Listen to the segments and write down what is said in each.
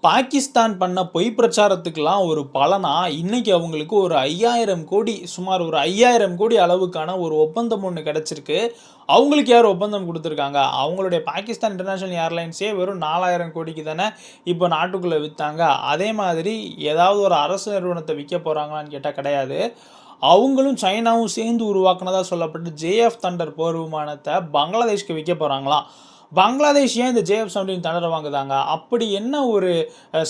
பாகிஸ்தான் பண்ண பொய் பிரச்சாரத்துக்கெல்லாம் ஒரு பலனா, இன்னைக்கு அவங்களுக்கு ஒரு 5000 கோடி சுமார் ஒரு 5000 கோடி அளவுக்கான ஒரு ஒப்பந்தம் ஒண்ணு கிடைச்சிருக்கு. அவங்களுக்கு யார் ஒப்பந்தம் குடுத்துருக்காங்க? அவங்களுடைய பாகிஸ்தான் இன்டர்நேஷனல் ஏர்லைன்ஸே வெறும் 4000 கோடிக்கு தானே இப்ப நாட்டுக்குள்ள வித்தாங்க. அதே மாதிரி ஏதாவது ஒரு அரசு நிறுவனத்த விக்க போறாங்களான்னு கேட்டா கிடையாது. அவங்களும் சைனாவும் சேர்ந்து உருவாக்குனதா சொல்லப்பட்ட ஜேஎஃப் தண்டர் போர் விமானத்த பங்களாதேஷ்க்கு விக்க போறாங்களாம். பங்களாதேஷ் ஏன் இந்த JF-17 தண்டர வாங்குதாங்க? அப்படி என்ன ஒரு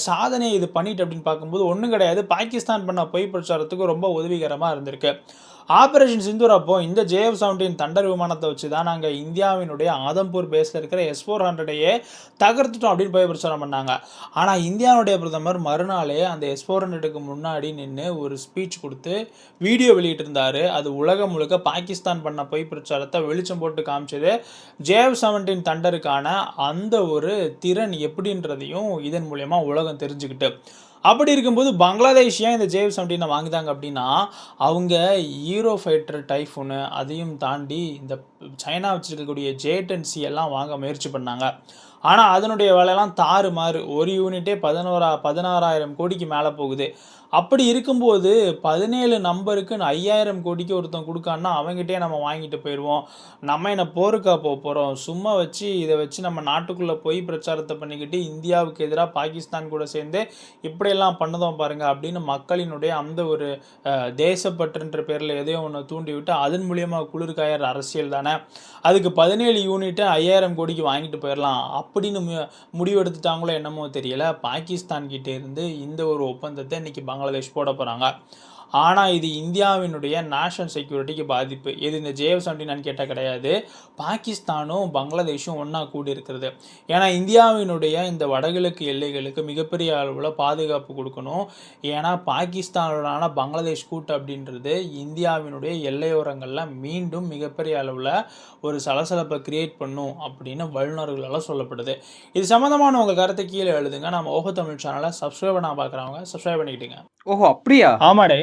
சாதனை இது பண்ணிட்டு அப்படின்னு பார்க்கும்போது ஒண்ணும் கிடையாது. பாகிஸ்தான் பண்ண பொய் பிரச்சாரத்துக்கு ரொம்ப உதவிகரமா இருந்திருக்கு. ஆப்பரேஷன் சிந்தூர் அப்போ இந்த JF-17 தண்டர் விமானத்த வச்சு தான் நாங்க இந்தியாவினுடைய ஆதம்பூர் பேஸ்ல இருக்கிற S-400யே தகர்த்துட்டோம் அப்படின்னு பொய் பிரச்சாரம் பண்ணாங்க. ஆனா இந்தியாவுடைய பிரதமர் மறுநாளே அந்த S-400க்கு முன்னாடி நின்னு ஒரு ஸ்பீச் குடுத்து வீடியோ வெளியிட்டிருந்தாரு. அது உலகம் முழுக்க பாகிஸ்தான் பண்ண பொய் பிரச்சாரத்த வெளிச்சம் போட்டு காமிச்சது. JF-17 தண்டருக்கான அந்த ஒரு திறன் எப்படின்றதையும் இதன் மூலியமா உலகம் தெரிஞ்சுக்கிட்டு. அப்படி இருக்கும்போது பங்களாதேஷ் ஏன் இந்த JF-17 வாங்குதாங்க அப்படின்னா, அவங்க ஈரோ ஃபைட்டர் டைஃபூனு அதையும் தாண்டி இந்த சைனா வச்சிருக்கக்கூடிய J-10C எல்லாம் வாங்க முயற்சி பண்ணாங்க. ஆனா அதனுடைய விலையெல்லாம் தாறுமாறு. ஒரு யூனிட்டே 16,000 கோடிக்கு மேல போகுது. அப்படி இருக்கும்போது 17 நம்பருக்கு 5000 கோடிக்கு ஒருத்தன் குடுக்கான்னா, அவன்கிட்டயே நம்ம வாங்கிட்டு போயிருவோம். நம்ம என்ன போருக்கா போறோம்? சும்மா இத வச்சு நம்ம நாட்டுக்குள்ள போய் பிரச்சாரத்த பண்ணிக்கிட்டு, இந்தியாவுக்கு எதிரா பாகிஸ்தான் கூட சேர்ந்து இப்படியெல்லாம் பண்ணுதோம் பாருங்க அப்படின்னு மக்களினுடைய அந்த ஒரு தேசப்பற்றுன்ற பேர்ல எதையோ ஒண்ண தூண்டிவிட்டு, அதன் மூலியமா குளிர் காயற அரசியல் தானே. அதுக்கு 17 யூனிட்ட 5000 கோடிக்கு வாங்கிட்டு போயிரலாம். அப்படின்னு முடிவெடுத்துட்டாங்களோ என்னமோ தெரியல. பாகிஸ்தான் கிட்ட இருந்து இந்த ஒரு ஒப்பந்தத்த இன்னைக்கு பங்களாதேஷ் போட போறாங்க. ஆனா இது இந்தியாவினுடைய நேஷனல் செக்யூரிட்டிக்கு பாதிப்பு. எது இந்த JF-17 கேட்டா கிடையாது. பாகிஸ்தானும் பங்களாதேஷும் ஒண்ணா கூடி இருக்கிறது. ஏன்னா இந்தியாவினுடைய இந்த வடகிழக்கு எல்லைகளுக்கு மிகப்பெரிய அளவுல பாதுகாப்பு குடுக்கணும். ஏன்னா பாகிஸ்தானுடனான பங்களாதேஷ் கூட்டு அப்படின்றது இந்தியாவினுடைய எல்லையோரங்கள்ல மீண்டும் மிகப்பெரிய அளவுல ஒரு சலசலப்பை கிரியேட் பண்ணும் அப்படின்னு வல்லுநர்களால சொல்லப்படுது. இது சம்பந்தமான உங்க கருத்தை கீழ எழுதுங்க. நம்ம ஓஹோ தமிழ் சேனலை சப்ஸ்கிரைப் பண்ணாம பார்க்குறவங்க சப்ஸ்கிரைப் பண்ணிக்கிட்டுங்க. ஓஹோ! அப்படியா? ஆமாடே.